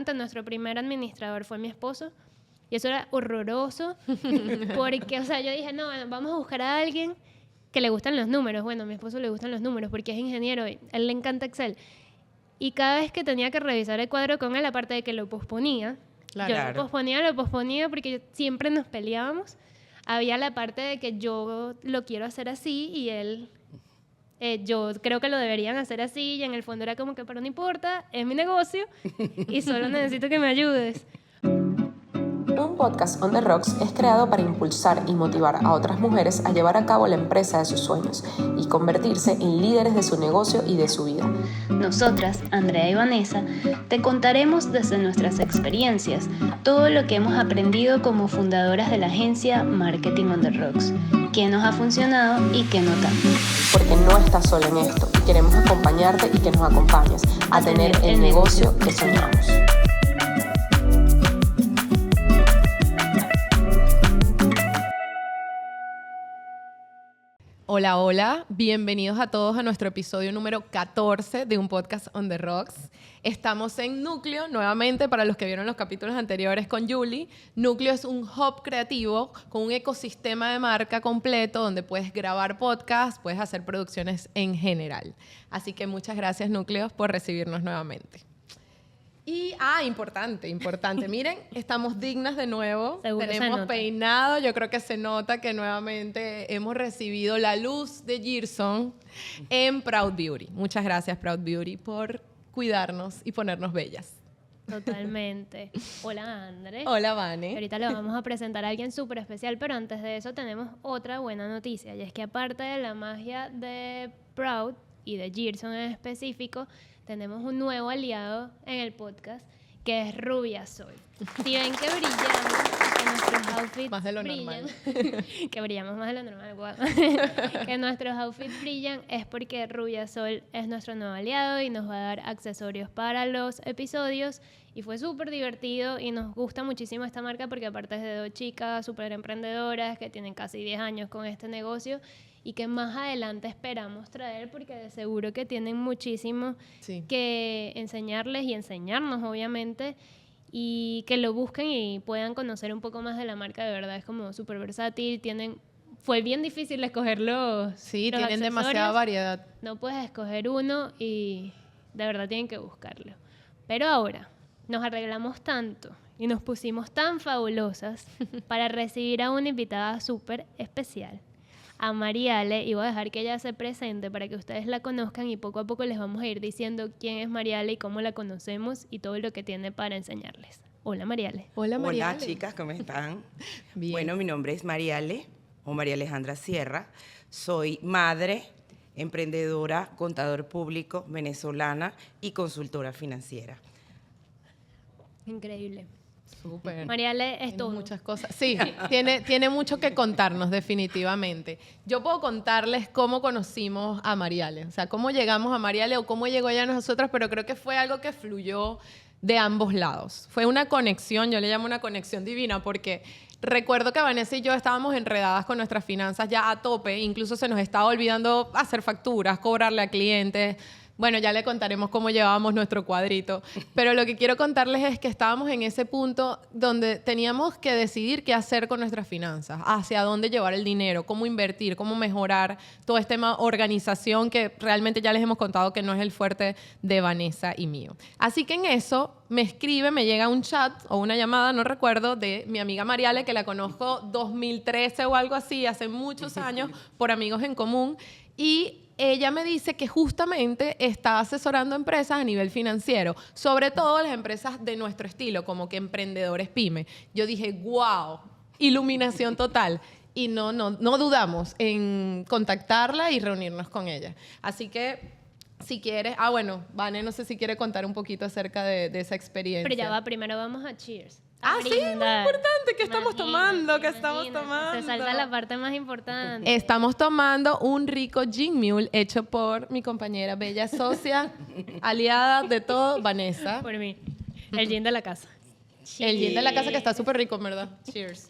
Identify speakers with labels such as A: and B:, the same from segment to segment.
A: importante, nuestro primer administrador fue mi esposo. Y eso era horroroso porque, o sea, yo dije, no, bueno, vamos a buscar a alguien que le gustan los números. Bueno, a mi esposo le gustan los números porque es ingeniero y a él le encanta Excel. Y cada vez que tenía que revisar el cuadro con él, aparte de que lo posponía,
B: Claro.
A: yo lo posponía porque siempre nos peleábamos. Había la parte de que yo lo quiero hacer así y él, yo creo que lo deberían hacer así, y en el fondo era como que, pero no importa, es mi negocio y solo necesito que me ayudes.
C: Un podcast on the rocks es creado para impulsar y motivar a otras mujeres a llevar a cabo la empresa de sus sueños y convertirse en líderes de su negocio y de su vida.
D: Nosotras, Andrea y Vanessa, te contaremos desde nuestras experiencias todo lo que hemos aprendido como fundadoras de la agencia Marketing on the Rocks, qué nos ha funcionado y qué no tanto.
C: Porque no estás sola en esto, queremos acompañarte y que nos acompañes a tener el negocio que soñamos.
B: Hola, hola, bienvenidos a todos a nuestro episodio número 14 de un podcast on the rocks. Estamos en Núcleo, nuevamente para los que vieron los capítulos anteriores con Julie. Núcleo es un hub creativo con un ecosistema de marca completo donde puedes grabar podcasts, puedes hacer producciones en general. Así que muchas gracias, Núcleo, por recibirnos nuevamente. Y, importante, miren, estamos dignas de nuevo,
A: Seguro
B: tenemos peinado, yo creo que se nota que nuevamente hemos recibido la luz de Gerson en Proud Beauty. Muchas gracias, Proud Beauty, por cuidarnos y ponernos bellas.
A: Totalmente. Hola, André.
B: Hola, Vane.
A: Ahorita le vamos a presentar a alguien súper especial, pero antes de eso tenemos otra buena noticia, y es que aparte de la magia de Proud y de Gerson en específico, tenemos un nuevo aliado en el podcast, que es Rubia Sol. Si ven que brillamos, que nuestros outfits
B: más de lo
A: brillan,
B: normal.
A: que brillamos más de lo normal, guau. Que nuestros outfits brillan es porque Rubia Sol es nuestro nuevo aliado y nos va a dar accesorios para los episodios. Y fue súper divertido y nos gusta muchísimo esta marca porque aparte es de dos chicas súper emprendedoras que tienen casi 10 años con este negocio y que más adelante esperamos traer porque de seguro que tienen muchísimo que enseñarles y enseñarnos, obviamente, y que lo busquen y puedan conocer un poco más de la marca. De verdad es como súper versátil, fue bien difícil escoger los
B: tienen
A: accesorios.
B: demasiada variedad.
A: No puedes escoger uno y de verdad tienen que buscarlo. Pero ahora nos arreglamos tanto y nos pusimos tan fabulosas para recibir a una invitada súper especial, a Mariale, y voy a dejar que ella se presente para que ustedes la conozcan y poco a poco les vamos a ir diciendo quién es Mariale y cómo la conocemos y todo lo que tiene para enseñarles. Hola, Mariale.
B: Hola, Mariale.
E: Hola, chicas, ¿cómo están?
B: Bien.
E: Bueno, mi nombre es Mariale, o María Alejandra Sierra. Soy madre, emprendedora, contador público, venezolana y consultora financiera.
A: Increíble.
B: Súper.
A: Mariale es todo.
B: Muchas cosas. Sí, tiene mucho que contarnos, definitivamente. Yo puedo contarles cómo conocimos a Mariale, o sea, cómo llegamos a Mariale o cómo llegó ella a nosotros, pero creo que fue algo que fluyó de ambos lados. Fue una conexión, yo le llamo una conexión divina, porque recuerdo que Vanessa y yo estábamos enredadas con nuestras finanzas ya a tope, incluso se nos estaba olvidando hacer facturas, cobrarle a clientes. Bueno, ya le contaremos cómo llevábamos nuestro cuadrito, pero lo que quiero contarles es que estábamos en ese punto donde teníamos que decidir qué hacer con nuestras finanzas, hacia dónde llevar el dinero, cómo invertir, cómo mejorar todo este tema organización que realmente ya les hemos contado que no es el fuerte de Vanessa y mío. Así que en eso me llega un chat o una llamada, no recuerdo, de mi amiga Mariale, que la conozco 2013 o algo así, hace muchos años, por amigos en común, y ella me dice que justamente está asesorando empresas a nivel financiero, sobre todo las empresas de nuestro estilo, como que emprendedores pyme. Yo dije, wow, iluminación total. Y no dudamos en contactarla y reunirnos con ella. Así que, si quieres... bueno, Vane, no sé si quiere contar un poquito acerca de esa experiencia.
A: Pero ya va, primero vamos a cheers.
B: Sí, muy importante. ¿Qué estamos tomando? ¿Qué estamos tomando?
A: Se salta la parte más importante.
B: Estamos tomando un rico gin mule hecho por mi compañera bella socia, aliada de todo, Vanessa.
A: Por mí. El gin de la casa.
B: El gin de la casa que está súper rico, ¿verdad? Cheers.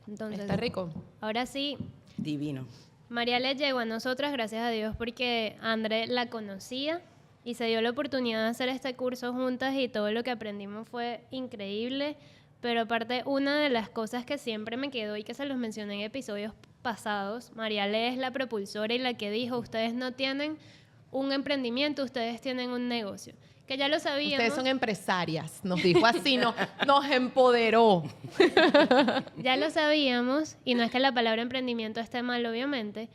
A: Entonces,
B: está rico.
A: Ahora sí,
E: Divino.
A: Mariale llegó a nosotras, gracias a Dios, porque André la conocía y se dio la oportunidad de hacer este curso juntas y todo lo que aprendimos fue increíble. Pero aparte, una de las cosas que siempre me quedó y que se los mencioné en episodios pasados, Mariale es la propulsora y la que dijo, ustedes no tienen un emprendimiento, ustedes tienen un negocio. Que ya lo sabíamos.
B: Ustedes son empresarias, nos dijo así, nos empoderó.
A: Ya lo sabíamos, y no es que la palabra emprendimiento esté mal, obviamente,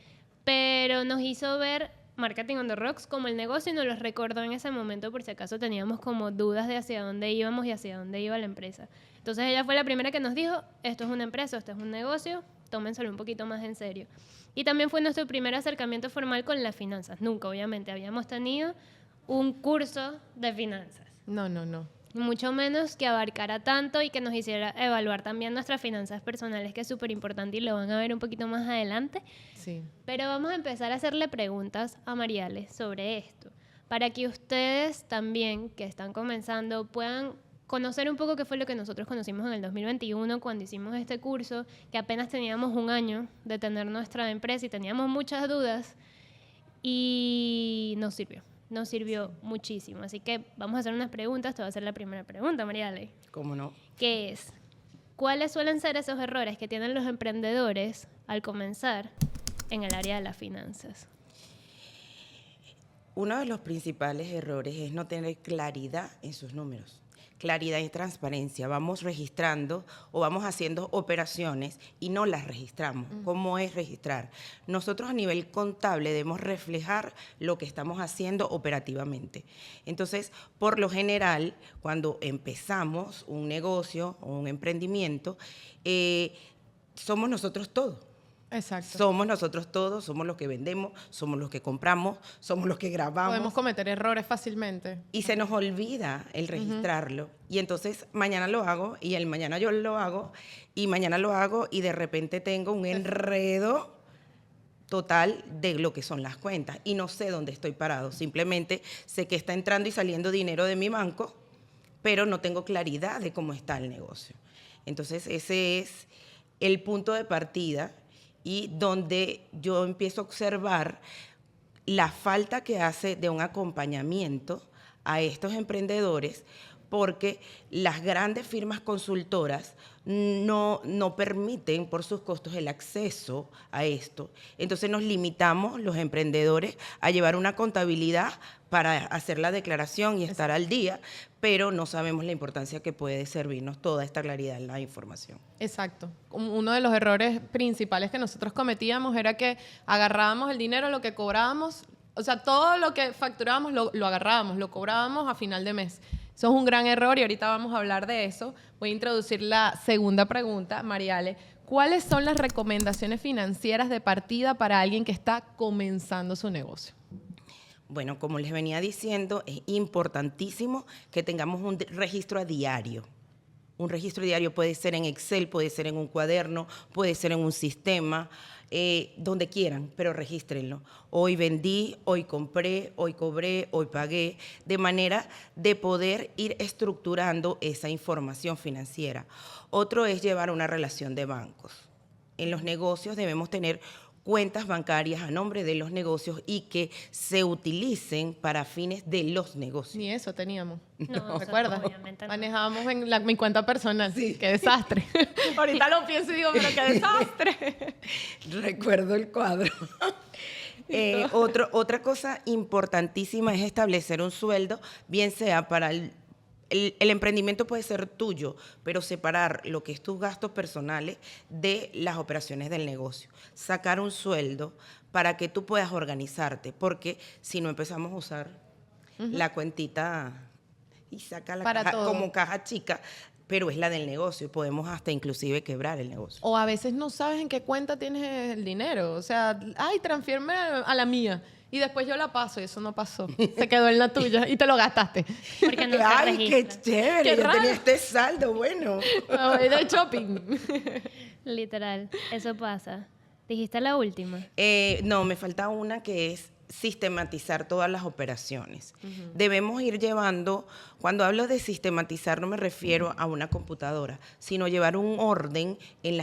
A: pero nos hizo ver Marketing on the Rocks como el negocio y nos lo recordó en ese momento por si acaso teníamos como dudas de hacia dónde íbamos y hacia dónde iba la empresa. Entonces ella fue la primera que nos dijo, esto es una empresa, esto es un negocio, tómenselo un poquito más en serio. Y también fue nuestro primer acercamiento formal con las finanzas. Nunca, obviamente, habíamos tenido un curso de finanzas.
B: No.
A: Mucho menos que abarcara tanto y que nos hiciera evaluar también nuestras finanzas personales, que es súper importante y lo van a ver un poquito más adelante.
B: Sí.
A: Pero vamos a empezar a hacerle preguntas a Mariale sobre esto, para que ustedes también, que están comenzando, puedan conocer un poco qué fue lo que nosotros conocimos en el 2021 cuando hicimos este curso, que apenas teníamos un año de tener nuestra empresa y teníamos muchas dudas y nos sirvió muchísimo. Así que vamos a hacer unas preguntas. Te voy a hacer la primera pregunta, Mariale.
E: ¿Cómo no?
A: Que es, ¿cuáles suelen ser esos errores que tienen los emprendedores al comenzar en el área de las finanzas?
E: Uno de los principales errores es no tener claridad en sus números. Claridad y transparencia. Vamos registrando o vamos haciendo operaciones y no las registramos. ¿Cómo es registrar? Nosotros a nivel contable debemos reflejar lo que estamos haciendo operativamente. Entonces, por lo general, cuando empezamos un negocio o un emprendimiento, somos nosotros todos.
B: Exacto.
E: Somos nosotros todos, somos los que vendemos, somos los que compramos, somos los que grabamos.
B: Podemos cometer errores fácilmente.
E: Y se nos olvida el registrarlo. Y entonces mañana lo hago y el mañana yo lo hago y mañana lo hago y de repente tengo un enredo total de lo que son las cuentas y no sé dónde estoy parado. Simplemente sé que está entrando y saliendo dinero de mi banco, pero no tengo claridad de cómo está el negocio. Entonces ese es el punto de partida y donde yo empiezo a observar la falta que hace de un acompañamiento a estos emprendedores, porque las grandes firmas consultoras no permiten por sus costos el acceso a esto. Entonces nos limitamos los emprendedores a llevar una contabilidad para hacer la declaración y estar al día, pero no sabemos la importancia que puede servirnos toda esta claridad en la información.
B: Exacto. Uno de los errores principales que nosotros cometíamos era que agarrábamos el dinero, lo que cobrábamos, o sea, todo lo que facturábamos lo agarrábamos, lo cobrábamos a final de mes. Eso es un gran error y ahorita vamos a hablar de eso. Voy a introducir la segunda pregunta, Mariale. ¿Cuáles son las recomendaciones financieras de partida para alguien que está comenzando su negocio?
E: Bueno, como les venía diciendo, es importantísimo que tengamos un registro a diario. Un registro diario puede ser en Excel, puede ser en un cuaderno, puede ser en un sistema, donde quieran, pero regístrenlo. Hoy vendí, hoy compré, hoy cobré, hoy pagué, de manera de poder ir estructurando esa información financiera. Otro es llevar una relación de bancos. En los negocios debemos tener cuentas bancarias a nombre de los negocios y que se utilicen para fines de los negocios.
B: Ni eso teníamos.
A: No,
B: ¿Recuerdas?
A: obviamente no.
B: Manejábamos en mi cuenta personal.
E: Sí.
B: Qué desastre. Ahorita lo pienso y digo, pero qué desastre.
E: Recuerdo el cuadro. Otra cosa importantísima es establecer un sueldo, bien sea para el emprendimiento puede ser tuyo, pero separar lo que es tus gastos personales de las operaciones del negocio. Sacar un sueldo para que tú puedas organizarte, porque si no empezamos a usar la cuentita y saca la
B: Para
E: caja
B: todo.
E: como caja chica, pero es la del negocio y podemos hasta inclusive quebrar el negocio.
B: O a veces no sabes en qué cuenta tienes el dinero. O sea, ay, transfiérme a la mía. Y después yo la paso y eso no pasó. Se quedó en la tuya y te lo gastaste.
A: Porque no se
E: ¡Ay, qué
A: registra.
E: chévere!
B: Qué
E: Yo
B: raro.
E: tenía este saldo, bueno.
B: Me voy de shopping.
A: Literal, eso pasa. ¿Dijiste la última?
E: No, me falta una que es sistematizar todas las operaciones. Debemos ir llevando, cuando hablo de sistematizar no me refiero a una computadora, sino llevar un orden en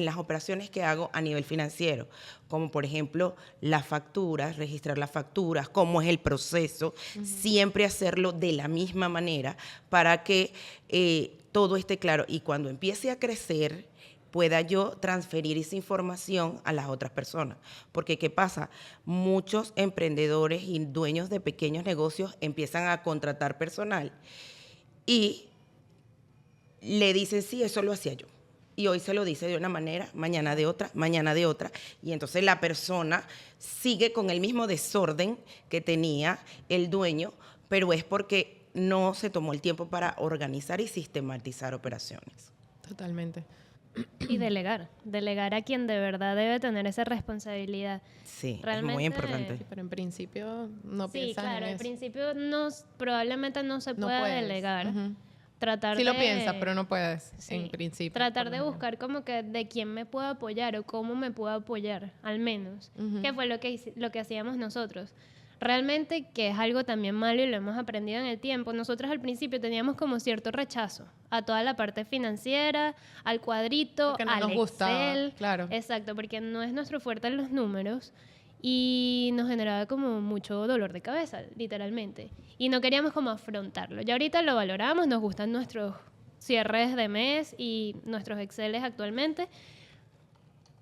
E: las operaciones que hago a nivel financiero, como por ejemplo las facturas, registrar las facturas, cómo es el proceso, siempre hacerlo de la misma manera para que todo esté claro y cuando empiece a crecer pueda yo transferir esa información a las otras personas. Porque, ¿qué pasa? Muchos emprendedores y dueños de pequeños negocios empiezan a contratar personal y le dicen, sí, eso lo hacía yo. Y hoy se lo dice de una manera, mañana de otra, y entonces la persona sigue con el mismo desorden que tenía el dueño, pero es porque no se tomó el tiempo para organizar y sistematizar operaciones.
B: Totalmente.
A: Y delegar a quien de verdad debe tener esa responsabilidad.
E: Sí,
A: Realmente,
E: es muy importante.
B: Sí, pero en principio no
A: Sí,
B: piensas
A: claro,
B: en
A: en
B: eso.
A: principio probablemente no se
B: No
A: pueda
B: puedes.
A: delegar.
B: Ujú.
A: Tratar
B: Sí
A: de...
B: lo piensas, pero no puedes,
A: Sí,
B: en principio.
A: tratar
B: por
A: de
B: lo
A: buscar como que de quién me puedo apoyar o cómo me puedo apoyar, al menos. Que fue lo que hacíamos nosotros. Realmente, que es algo también malo y lo hemos aprendido en el tiempo, nosotros al principio teníamos como cierto rechazo a toda la parte financiera, al cuadrito,
B: Porque no
A: al
B: nos
A: Excel.
B: gustaba, claro.
A: Exacto, porque no es nuestro fuerte en los números y nos generaba como mucho dolor de cabeza, literalmente. Y no queríamos como afrontarlo. Ya ahorita lo valoramos, nos gustan nuestros cierres de mes y nuestros Exceles actualmente,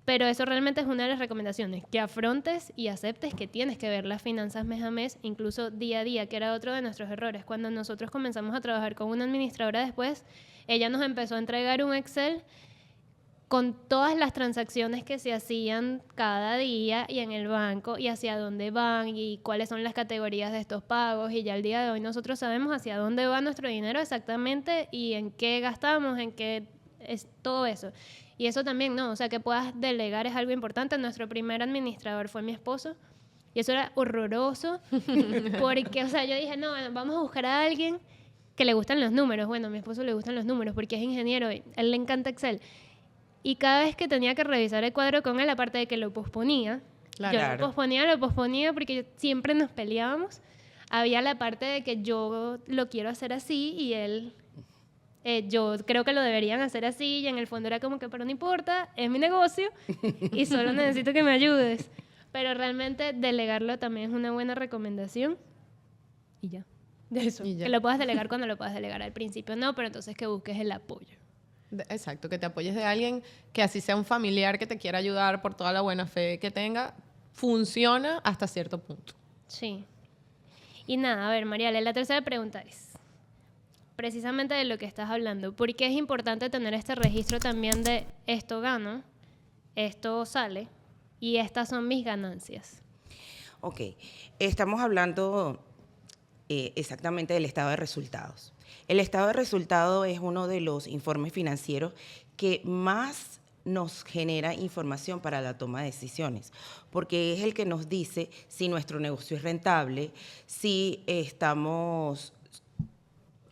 A: pero eso realmente es una de las recomendaciones, que afrontes y aceptes que tienes que ver las finanzas mes a mes, incluso día a día, que era otro de nuestros errores. Cuando nosotros comenzamos a trabajar con una administradora después, ella nos empezó a entregar un Excel con todas las transacciones que se hacían cada día y en el banco y hacia dónde van y cuáles son las categorías de estos pagos, y ya al día de hoy nosotros sabemos hacia dónde va nuestro dinero exactamente y en qué gastamos, en qué es todo eso. Y eso también, ¿no? O sea, que puedas delegar es algo importante. Nuestro primer administrador fue mi esposo y eso era horroroso porque, o sea, yo dije, no, bueno, vamos a buscar a alguien que le gustan los números. Bueno, a mi esposo le gustan los números porque es ingeniero y a él le encanta Excel. Y cada vez que tenía que revisar el cuadro con él, aparte de que lo posponía,
B: Claro.
A: yo lo posponía porque siempre nos peleábamos. Había la parte de que yo lo quiero hacer así y él, yo creo que lo deberían hacer así, y en el fondo era como que, pero no importa, es mi negocio y solo necesito que me ayudes. Pero realmente delegarlo también es una buena recomendación. Y ya. De eso.
B: Y ya.
A: Que lo puedas delegar cuando lo puedas delegar. Al principio no, pero entonces que busques el apoyo.
B: Exacto, que te apoyes de alguien que así sea un familiar que te quiera ayudar por toda la buena fe que tenga, funciona hasta cierto punto.
A: Sí. Y nada, a ver, Mariale, la tercera pregunta es, precisamente de lo que estás hablando, ¿por qué es importante tener este registro también de esto gano, esto sale y estas son mis ganancias?
E: Ok, estamos hablando exactamente del estado de resultados. El estado de resultados es uno de los informes financieros que más nos genera información para la toma de decisiones, porque es el que nos dice si nuestro negocio es rentable, si estamos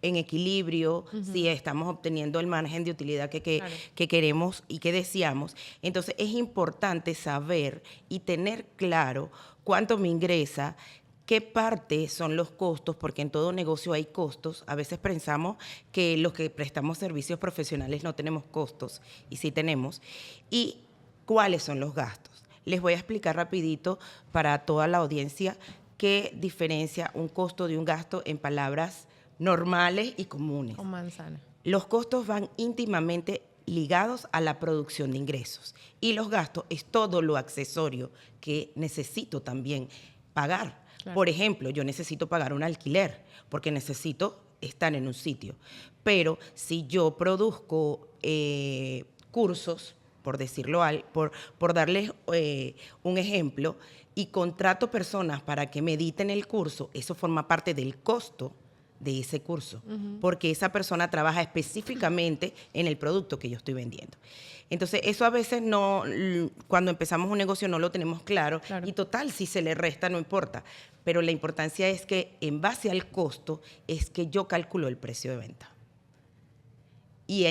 E: en equilibrio, si estamos obteniendo el margen de utilidad
B: Claro.
E: que queremos y que deseamos. Entonces es importante saber y tener claro cuánto me ingresa, qué parte son los costos, porque en todo negocio hay costos. A veces pensamos que los que prestamos servicios profesionales no tenemos costos, y sí tenemos. Y cuáles son los gastos. Les voy a explicar rapidito para toda la audiencia qué diferencia un costo de un gasto en palabras normales y comunes.
B: Con manzana.
E: Los costos van íntimamente ligados a la producción de ingresos, y los gastos es todo lo accesorio que necesito también pagar.
B: Claro.
E: Por ejemplo, yo necesito pagar un alquiler porque necesito estar en un sitio. Pero si yo produzco cursos, por decirlo, por darles un ejemplo, y contrato personas para que me editen el curso, eso forma parte del costo de ese curso, porque esa persona trabaja específicamente en el producto que yo estoy vendiendo. Entonces, eso a veces no, cuando empezamos un negocio no lo tenemos claro,
B: Claro.
E: y total, si se le resta no importa, pero la importancia es que en base al costo es que yo calculo el precio de venta. Y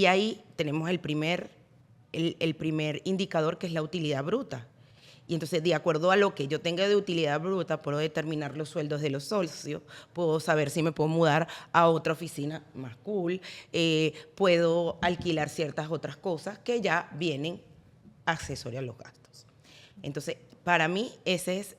E: ahí tenemos el primer indicador, que es la utilidad bruta. Y entonces, de acuerdo a lo que yo tenga de utilidad bruta, puedo determinar los sueldos de los socios, puedo saber si me puedo mudar a otra oficina más cool, puedo alquilar ciertas otras cosas que ya vienen accesorias a los gastos. Entonces, para mí, esa es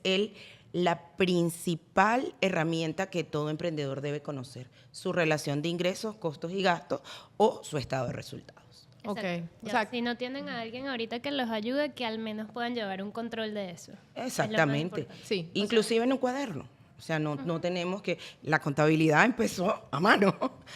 E: la principal herramienta que todo emprendedor debe conocer, su relación de ingresos, costos y gastos o su estado de resultados.
B: Ok.
A: Exacto.
B: O
A: Ya,
B: sea,
A: si no tienen a alguien ahorita que los ayude, que al menos puedan llevar un control de eso. Es lo más
E: Exactamente.
A: importante.
B: Sí, o
E: Inclusive en un cuaderno. O sea, no tenemos que... La contabilidad empezó a mano.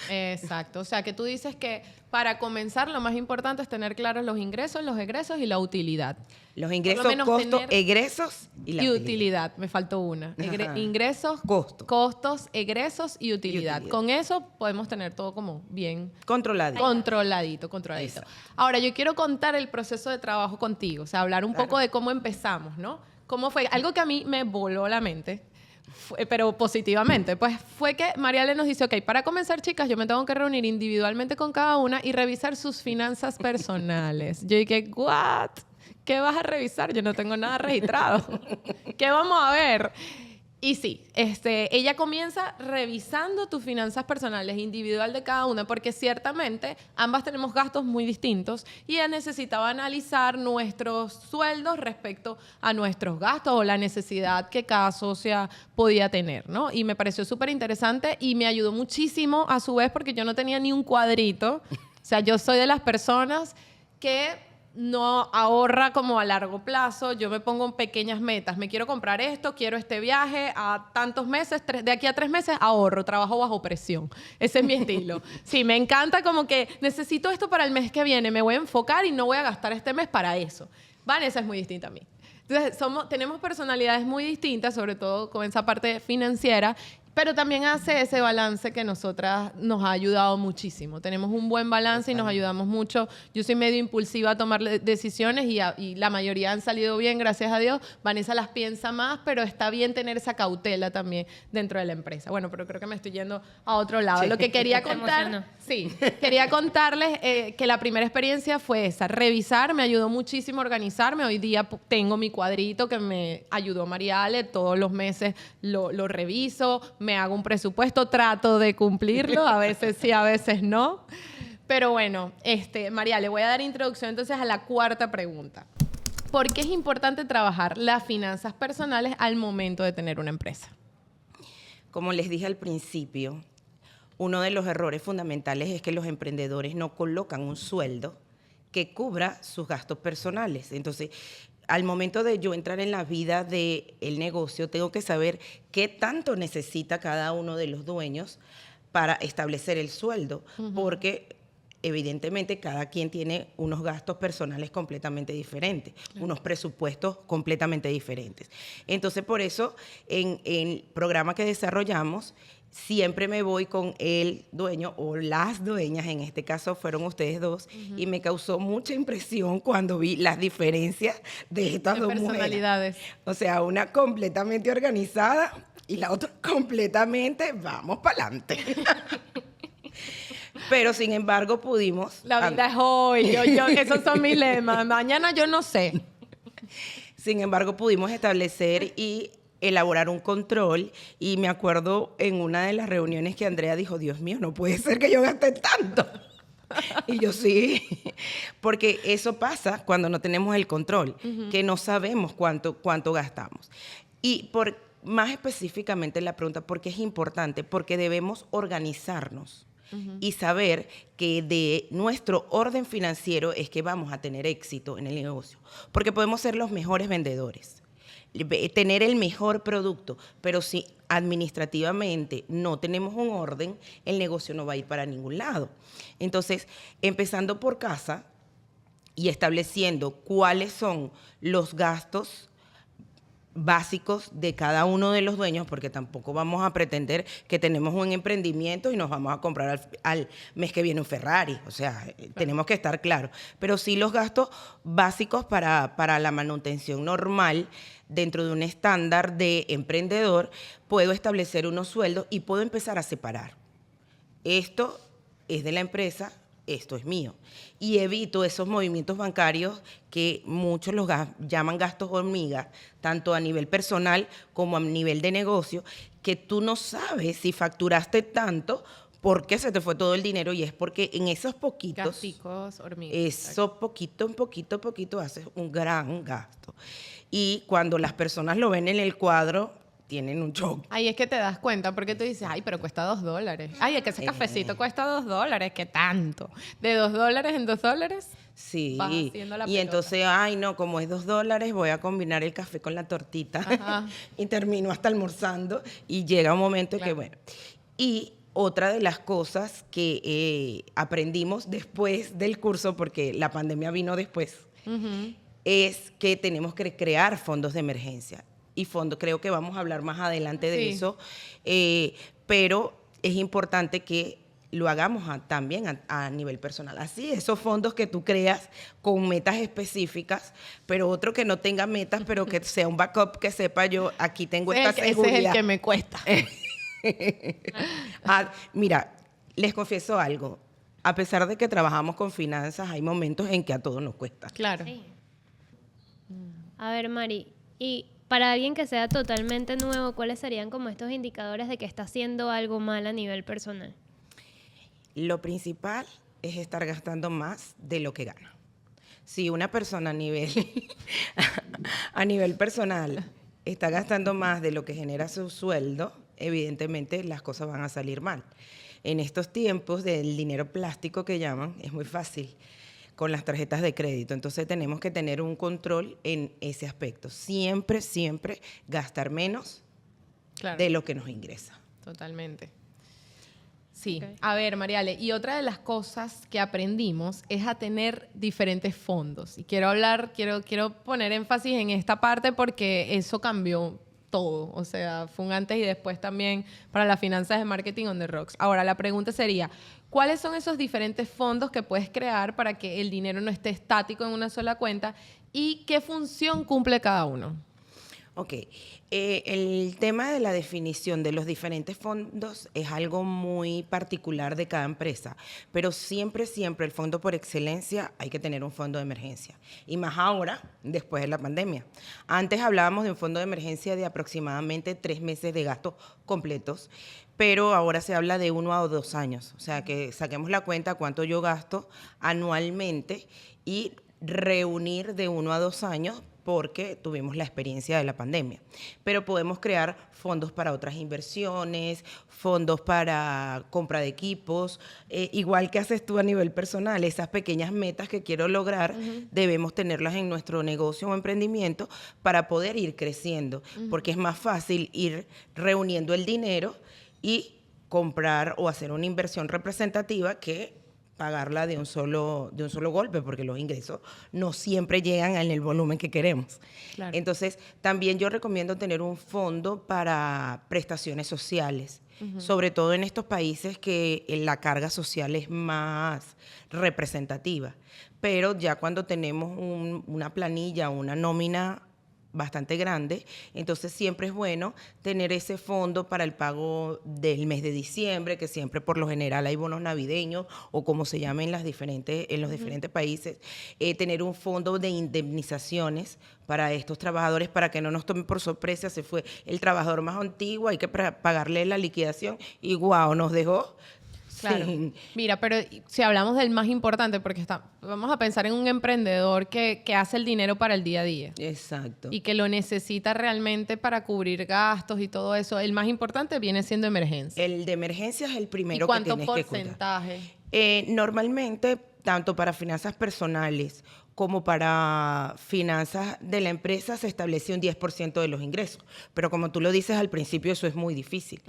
B: exacto. O sea, que tú dices que para comenzar lo más importante es tener claros los ingresos, los egresos y la utilidad.
E: Los ingresos,
B: menos
E: costos,
B: tener-
E: egresos y la
B: utilidad. Me faltó una.
E: Ajá.
B: Ingresos,
E: Costo.
B: costos, egresos y utilidad.
E: utilidad.
B: Con eso podemos tener todo como bien
E: Controladito.
B: controladito.
E: Exacto.
B: Ahora, yo quiero contar el proceso de trabajo contigo, o sea, hablar un poco de cómo empezamos, ¿no? ¿Cómo fue? Algo que a mí me voló la mente, pero positivamente, pues fue que Mariale nos dice, ok, para comenzar, chicas, yo me tengo que reunir individualmente con cada una y revisar sus finanzas personales. Yo dije, ¿what? ¿Qué vas a revisar? Yo no tengo nada registrado. ¿Qué vamos a ver? Y sí, ella comienza revisando tus finanzas personales, individual de cada una, porque ciertamente ambas tenemos gastos muy distintos y ella necesitaba analizar nuestros sueldos respecto a nuestros gastos o la necesidad que cada socia podía tener, ¿no? Y me pareció súper interesante y me ayudó muchísimo a su vez porque yo no tenía ni un cuadrito. O sea, yo soy de las personas que no ahorra como a largo plazo. Yo me pongo en pequeñas metas. Me quiero comprar esto, quiero este viaje a tantos meses, de aquí a 3 meses ahorro, trabajo bajo presión. Ese es mi estilo. Sí, me encanta como que necesito esto para el mes que viene, me voy a enfocar y no voy a gastar este mes para eso. Vanessa es muy distinta a mí. Entonces, tenemos personalidades muy distintas, sobre todo con esa parte financiera, pero también hace ese balance que nosotras nos ha ayudado muchísimo. Tenemos un buen balance y nos ayudamos mucho. Yo soy medio impulsiva a tomar decisiones y la mayoría han salido bien, gracias a Dios. Vanessa las piensa más, pero está bien tener esa cautela también dentro de la empresa. Bueno, pero creo que me estoy yendo a otro lado.
E: Sí.
B: Lo que quería
A: Te
B: contar...
A: emocionó.
B: Sí, quería contarles que la primera experiencia fue esa, revisar, me ayudó muchísimo a organizarme. Hoy día tengo mi cuadrito que me ayudó Mariale, todos los meses lo reviso, me hago un presupuesto, trato de cumplirlo, a veces sí, a veces no. Pero bueno, Mariale, voy a dar introducción entonces a la cuarta pregunta. ¿Por qué es importante trabajar las finanzas personales al momento de tener una empresa?
E: Como les dije al principio, uno de los errores fundamentales es que los emprendedores no colocan un sueldo que cubra sus gastos personales. Entonces, al momento de yo entrar en la vida del negocio, tengo que saber qué tanto necesita cada uno de los dueños para establecer el sueldo, porque evidentemente cada quien tiene unos gastos personales completamente diferentes, unos presupuestos completamente diferentes. Entonces, por eso, en el programa que desarrollamos, siempre me voy con el dueño o las dueñas, en este caso fueron ustedes dos, y me causó mucha impresión cuando vi las diferencias de estas
B: De
E: dos mujeres.
B: personalidades.
E: O sea, una completamente organizada y la otra completamente vamos para adelante. Pero sin embargo pudimos...
B: La vida es hoy, esos son mis lemas. Mañana yo no sé.
E: Sin embargo, pudimos establecer y elaborar un control, y me acuerdo en una de las reuniones que Andrea dijo, Dios mío, no puede ser que yo gaste tanto. Y yo sí, porque eso pasa cuando no tenemos el control, que no sabemos cuánto gastamos. Y más específicamente la pregunta, ¿por qué es importante? Porque debemos organizarnos y saber que de nuestro orden financiero es que vamos a tener éxito en el negocio, porque podemos ser los mejores vendedores, tener el mejor producto, pero si administrativamente no tenemos un orden, el negocio no va a ir para ningún lado. Entonces, empezando por casa y estableciendo cuáles son los gastos básicos de cada uno de los dueños, porque tampoco vamos a pretender que tenemos un emprendimiento y nos vamos a comprar al mes que viene un Ferrari. O sea, tenemos que estar claros. Pero sí los gastos básicos para la manutención normal dentro de un estándar de emprendedor, puedo establecer unos sueldos y puedo empezar a separar. Esto es de la empresa, esto es mío. Y evito esos movimientos bancarios que muchos los llaman gastos hormiga, tanto a nivel personal como a nivel de negocio, que tú no sabes si facturaste tanto, por qué se te fue todo el dinero, y es porque en esos poquitos,
B: Gasticos, hormigas.
E: eso poquito en poquito haces un gran gasto. Y cuando las personas lo ven en el cuadro, tienen un shock.
B: Ahí es que te das cuenta, porque tú dices, ay, pero cuesta $2. Ay, es que ese cafecito cuesta $2, ¿qué tanto? De $2 en $2,
E: Sí,
B: vas haciendo la
E: y
B: pelota.
E: entonces, ay no, como es $2, voy a combinar el café con la tortita.
B: Ajá.
E: Y termino hasta almorzando y llega un momento en que,
B: Claro.
E: bueno. Y otra de las cosas que aprendimos después del curso, porque la pandemia vino después, es que tenemos que crear fondos de emergencia. Y creo que vamos a hablar más adelante de
B: Sí.
E: eso, pero es importante que lo hagamos también a nivel personal. Así, esos fondos que tú creas con metas específicas, pero otro que no tenga metas, pero que sea un backup, que sepa yo, aquí tengo esta
B: Ese es
E: seguridad.
B: el que me cuesta.
E: Mira, les confieso algo. A pesar de que trabajamos con finanzas, hay momentos en que a todos nos cuesta.
B: Claro.
A: Sí. A ver, Mari, y para alguien que sea totalmente nuevo, ¿cuáles serían como estos indicadores de que está haciendo algo mal a nivel personal?
E: Lo principal es estar gastando más de lo que gana. Si una persona a nivel personal está gastando más de lo que genera su sueldo, evidentemente las cosas van a salir mal. En estos tiempos del dinero plástico que llaman, es muy fácil con las tarjetas de crédito. Entonces tenemos que tener un control en ese aspecto. Siempre, siempre gastar menos
B: Claro.
E: de lo que nos ingresa.
B: Totalmente. Sí.
A: Ok.
B: A ver, Mariale, y otra de las cosas que aprendimos es a tener diferentes fondos. Y quiero poner énfasis en esta parte porque eso cambió todo. O sea, fue un antes y después también para las finanzas de Marketing on the Rocks. Ahora, la pregunta sería, ¿cuáles son esos diferentes fondos que puedes crear para que el dinero no esté estático en una sola cuenta y qué función cumple cada uno?
E: Ok, el tema de la definición de los diferentes fondos es algo muy particular de cada empresa, pero siempre el fondo por excelencia hay que tener un fondo de emergencia, y más ahora, después de la pandemia. Antes hablábamos de un fondo de emergencia de aproximadamente 3 meses de gastos completos, pero ahora se habla de 1 a 2 años, o sea que saquemos la cuenta cuánto yo gasto anualmente y reunir de 1 a 2 años porque tuvimos la experiencia de la pandemia. Pero podemos crear fondos para otras inversiones, fondos para compra de equipos, igual que haces tú a nivel personal. Esas pequeñas metas que quiero lograr, debemos tenerlas en nuestro negocio o emprendimiento para poder ir creciendo, porque es más fácil ir reuniendo el dinero y comprar o hacer una inversión representativa que pagarla de un solo golpe, porque los ingresos no siempre llegan en el volumen que queremos.
B: Claro.
E: Entonces, también yo recomiendo tener un fondo para prestaciones sociales, sobre todo en estos países que la carga social es más representativa. Pero ya cuando tenemos una planilla, una nómina bastante grande, entonces siempre es bueno tener ese fondo para el pago del mes de diciembre, que siempre por lo general hay bonos navideños o como se llama en los diferentes países, tener un fondo de indemnizaciones para estos trabajadores para que no nos tomen por sorpresa, se fue el trabajador más antiguo, hay que pagarle la liquidación y guau, nos dejó.
B: Claro.
E: Sí.
B: Mira, pero si hablamos del más importante, porque vamos a pensar en un emprendedor que hace el dinero para el día a día
E: Exacto.
B: y que lo necesita realmente para cubrir gastos y todo eso. El más importante viene siendo emergencia.
E: El de emergencia es el
B: ¿Y
E: primero que
B: cuánto
E: tienes que cuidar.
B: porcentaje?
E: Normalmente, tanto para finanzas personales como para finanzas de la empresa, se establece un 10% de los ingresos. Pero como tú lo dices al principio, eso es muy difícil.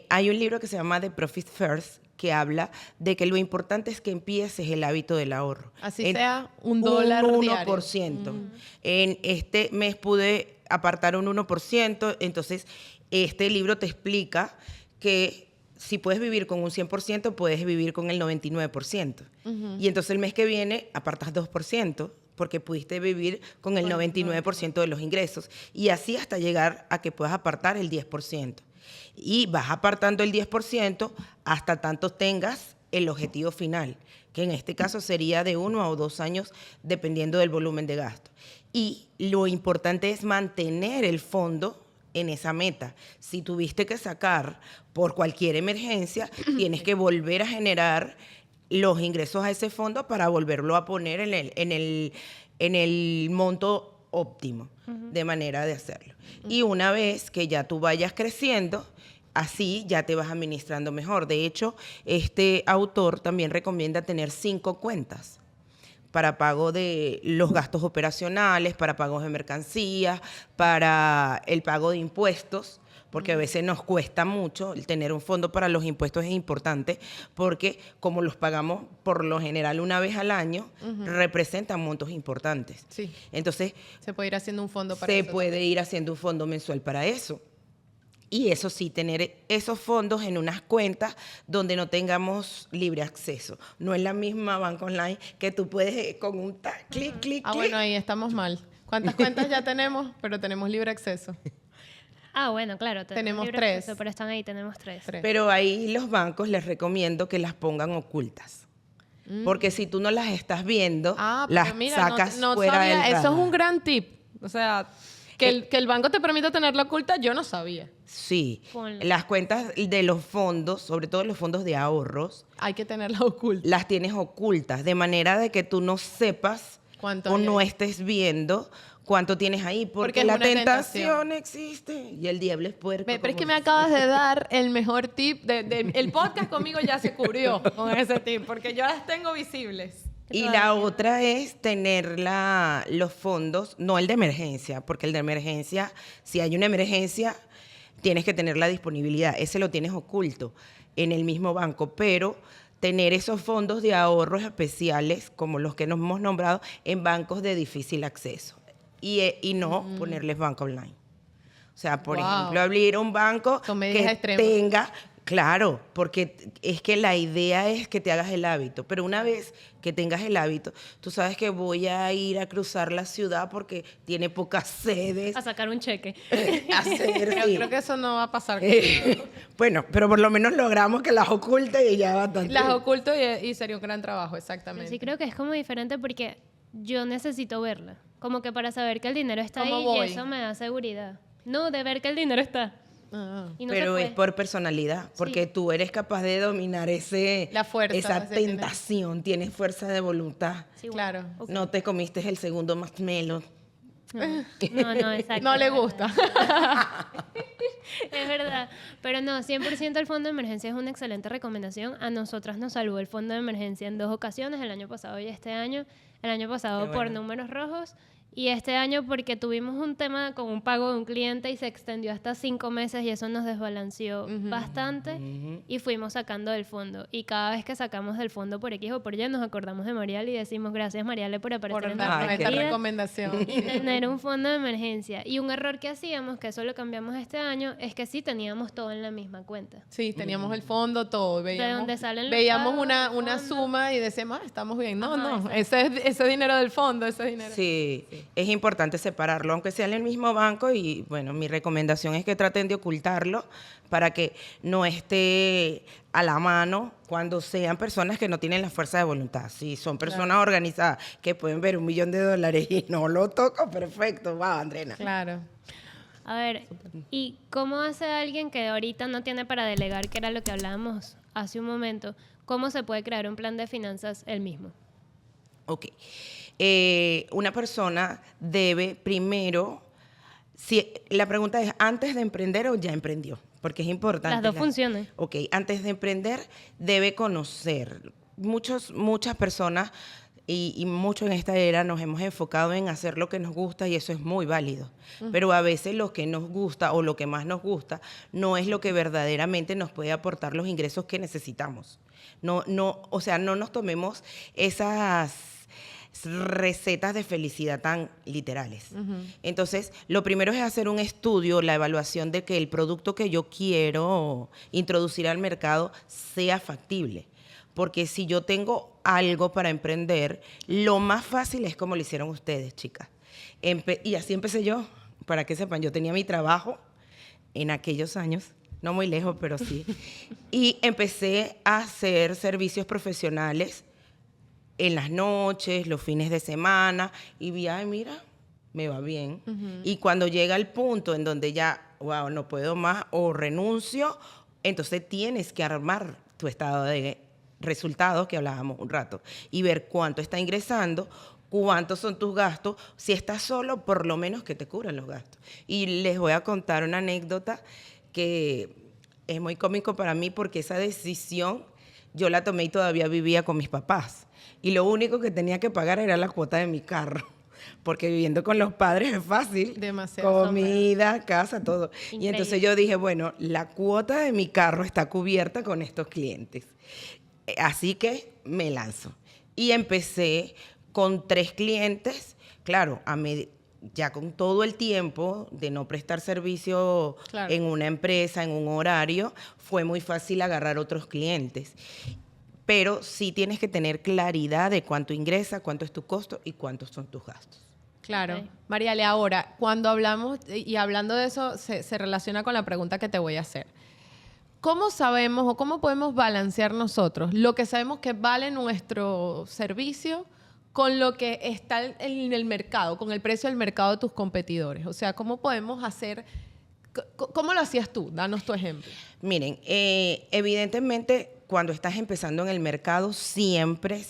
E: Hay un libro que se llama The Profit First, que habla de que lo importante es que empieces el hábito del ahorro.
B: Así sea $1
E: un
B: diario.
E: 1%. En este mes pude apartar un 1%, entonces este libro te explica que si puedes vivir con un 100%, puedes vivir con el 99%. Y entonces el mes que viene apartas 2%, porque pudiste vivir con el 99% de los ingresos. Y así hasta llegar a que puedas apartar el 10%. Y vas apartando el 10% hasta tanto tengas el objetivo final, que en este caso sería de 1 o 2 años, dependiendo del volumen de gasto. Y lo importante es mantener el fondo en esa meta. Si tuviste que sacar por cualquier emergencia, tienes que volver a generar los ingresos a ese fondo para volverlo a poner en el monto óptimo, de manera de hacerlo. Y una vez que ya tú vayas creciendo, así ya te vas administrando mejor. De hecho, este autor también recomienda tener 5 cuentas para pago de los gastos operacionales, para pagos de mercancías, para el pago de impuestos, porque a veces nos cuesta mucho. El tener un fondo para los impuestos es importante, porque como los pagamos por lo general una vez al año, representan montos importantes.
B: Sí.
E: Entonces,
B: Se puede ir haciendo un fondo para
E: se
B: eso.
E: puede ir haciendo un fondo mensual para eso. Y eso sí, tener esos fondos en unas cuentas donde no tengamos libre acceso. No es la misma banca online que tú puedes con un clic, clic,
B: Ah,
E: clic.
B: bueno, ahí estamos mal. ¿Cuántas cuentas ya tenemos? Pero tenemos libre acceso.
A: Ah, bueno, claro.
B: Tenemos
A: libre
B: 3.
A: acceso, pero están ahí, tenemos 3.
B: 3.
E: Pero ahí los bancos les recomiendo que las pongan ocultas. Porque si tú no las estás viendo, las sacas fuera
B: sabía.
E: del
B: Eso es
E: radar.
B: un gran tip. O sea, que el banco te permita tenerla oculta, yo no sabía.
E: Sí.
A: Ponle.
E: Las cuentas de los fondos, sobre todo los fondos de ahorros,
B: Hay que tenerla oculta.
E: las tienes ocultas, de manera de que tú no sepas
B: ¿Cuánto
E: o
B: hay
E: no
B: ahí?
E: estés viendo cuánto tienes ahí, porque
B: es
E: la
B: una
E: tentación existe y el diablo es puerco.
B: Pero es
E: como
B: que me
E: dicen.
B: acabas de dar el mejor tip. El podcast conmigo ya se cubrió con ese tip, porque yo las tengo visibles.
E: Y la otra es tener los fondos, no el de emergencia, porque el de emergencia, si hay una emergencia, tienes que tener la disponibilidad. Ese lo tienes oculto en el mismo banco, pero tener esos fondos de ahorros especiales, como los que nos hemos nombrado, en bancos de difícil acceso. Y no ponerles banca online. O sea, por
B: Wow.
E: ejemplo, abrir un banco
B: Son medidas
E: que
B: extremas.
E: tenga... Claro, porque es que la idea es que te hagas el hábito, pero una vez que tengas el hábito, tú sabes que voy a ir a cruzar la ciudad porque tiene pocas sedes.
A: A sacar un cheque.
E: Hacer,
B: Yo
E: sí.
B: creo que eso no va a pasar.
E: Bueno, pero por lo menos logramos que las oculte y ya bastante.
B: Las oculto y sería un gran trabajo,
A: Pero
B: exactamente.
A: sí creo que es como diferente porque yo necesito verla. Como que para saber que el dinero está
B: ¿Cómo
A: ahí
B: voy?
A: y eso me da seguridad. No, de ver que el dinero está.
B: Ah.
A: Y no
E: Pero
A: se
E: es
A: fue.
E: por personalidad, porque tú eres capaz de dominar
B: La fuerza,
E: esa
B: ese tiene.
E: tentación, tienes fuerza de voluntad.
A: Sí, bueno.
B: Claro.
A: Ok.
E: No te comiste el segundo marshmallow.
A: No, exacto.
B: No le
A: es verdad.
B: gusta.
A: Es verdad. Pero no, 100% el fondo de emergencia es una excelente recomendación. A nosotras nos salvó el fondo de emergencia en 2 ocasiones, el año pasado y este año. El año pasado
E: Qué
A: por
E: bueno.
A: números rojos y este año porque tuvimos un tema con un pago de un cliente y se extendió hasta 5 meses y eso nos desbalanceó bastante y fuimos sacando del fondo. Y cada vez que sacamos del fondo por X o por Y nos acordamos de Mariale y decimos gracias Mariale por aparecer
B: Por
A: en
B: darnos
A: nuestra
B: esta
A: vida
B: recomendación.
A: y tener un fondo de emergencia. Y un error que hacíamos, que eso lo cambiamos este año, es que sí teníamos todo en la misma cuenta.
B: Sí, teníamos el fondo, todo. Veíamos,
A: dónde salen los
B: veíamos
A: pagos,
B: una
A: el fondo.
B: suma y decíamos, estamos bien. No,
A: Ajá,
B: no,
A: exacto.
B: ese dinero del fondo, ese dinero.
E: Sí, es importante separarlo, aunque sea en el mismo banco. Y bueno, mi recomendación es que traten de ocultarlo para que no esté a la mano cuando sean personas que no tienen la fuerza de voluntad. Si son personas organizadas que pueden ver $1 millón y no lo toco, perfecto. Wow, Andrena.
B: Claro.
A: A ver, ¿y cómo hace alguien que ahorita no tiene para delegar, que era lo que hablábamos hace un momento? ¿Cómo se puede crear un plan de finanzas él mismo?
E: Ok. Una persona debe primero, si la pregunta es, ¿antes de emprender o ya emprendió? Porque es importante.
A: Las dos funcionan.
E: Ok, antes de emprender debe conocer. Muchas personas y mucho en esta era nos hemos enfocado en hacer lo que nos gusta y eso es muy válido. Pero a veces lo que nos gusta o lo que más nos gusta no es lo que verdaderamente nos puede aportar los ingresos que necesitamos. O sea, no nos tomemos esas recetas de felicidad tan literales. Entonces, lo primero es hacer un estudio, la evaluación de que el producto que yo quiero introducir al mercado sea factible. Porque si yo tengo algo para emprender, lo más fácil es como lo hicieron ustedes, chicas. Y así empecé yo, para que sepan, yo tenía mi trabajo en aquellos años no muy lejos, pero sí. Y empecé a hacer servicios profesionales en las noches, los fines de semana, y vi, ay, mira, me va bien. Y cuando llega el punto en donde ya, wow, no puedo más, o renuncio, entonces tienes que armar tu estado de resultados, que hablábamos un rato, y ver cuánto está ingresando, cuántos son tus gastos. Si estás solo, por lo menos que te cubran los gastos. Y les voy a contar una anécdota que es muy cómico para mí, porque esa decisión yo la tomé y todavía vivía con mis papás. Y lo único que tenía que pagar era la cuota de mi carro. Porque viviendo con los padres es fácil.
B: Demasiado.
E: Comida, casa, todo.
A: Increíble.
E: Y entonces yo dije, bueno, la cuota de mi carro está cubierta con estos clientes. Así que me lanzo. Y empecé con 3 clientes. Claro, ya con todo el tiempo de no prestar servicio
B: Claro.
E: en una empresa, en un horario, fue muy fácil agarrar otros clientes. Pero sí tienes que tener claridad de cuánto ingresa, cuánto es tu costo y cuántos son tus gastos.
B: Claro.
A: Ok.
B: Mariale, ahora, cuando hablamos, y hablando de eso, se relaciona con la pregunta que te voy a hacer. ¿Cómo sabemos o cómo podemos balancear nosotros lo que sabemos que vale nuestro servicio con lo que está en el mercado, con el precio del mercado de tus competidores? O sea, ¿cómo podemos hacer? ¿Cómo lo hacías tú? Danos tu ejemplo.
E: Miren, evidentemente, cuando estás empezando en el mercado, siempre